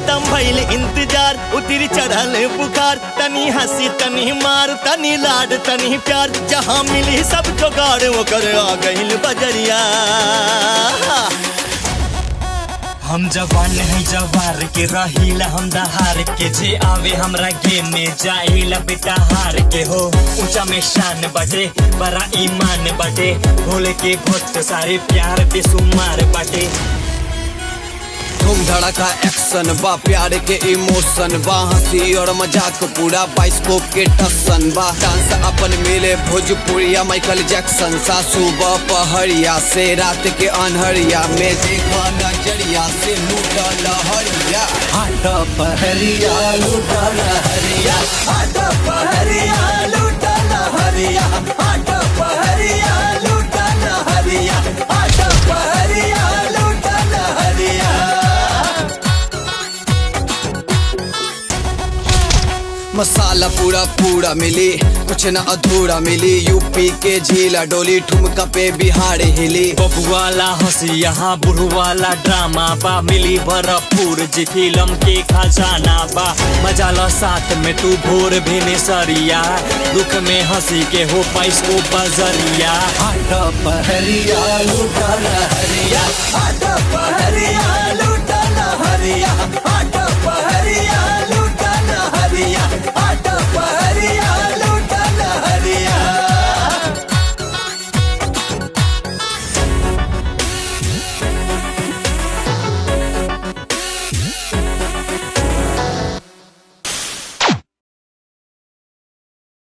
खत्म भइल इंतजार, उतिर चढ़ल बुखार, तनी हंसी तनी मार, तनी लाड तनी प्यार, जहाँ मिली सब जोगाड़ ओकर आ गइल बजरिया। हम जवान हैं जवार के रहीला हम दहार के, जे आवे हमरा गेम में जाइला बेटा हार के हो। ऊंचा में शान बटे बड़ा ईमान बटे, भोले के भक्त सारे प्यार बेसुमार बटे। धूम धड़का एक्शन बा, प्यार के इमोशन बा, हंसी और मजाक पूरा बाइस्कोप के टसन बा। डांस अपन मिले भोजपुरिया माइकल जैक्सन सा, सुबह पहरिया से रात के अनहरिया में देखा नजरिया से लूटा लहरिया। आटा पहरिया लूटा लहरिया, आटा पहरिया लूटा लहरिया, आटा पहरिया लूटा लहरिया, आटा पहरिया लूटा लहरिया। मसाला पूरा पूरा मिली, कुछ न अधूरा मिली, यूपी के झीला डोली, ठुमका पे बिहार हिली। बबुआला हंसी यहाँ बुढ़वाला ड्रामा बा, मिली भरपूर जी फिल्म के खजाना बा। मजा लो साथ में तू भोर भेने सरिया, दुख में हंसी के हो पैस को बजरिया। आटा पहरिया लूटा लहरिया, आटा पहरिया लूटा लहरिया, आटा पहरिया लूटा लहरिया।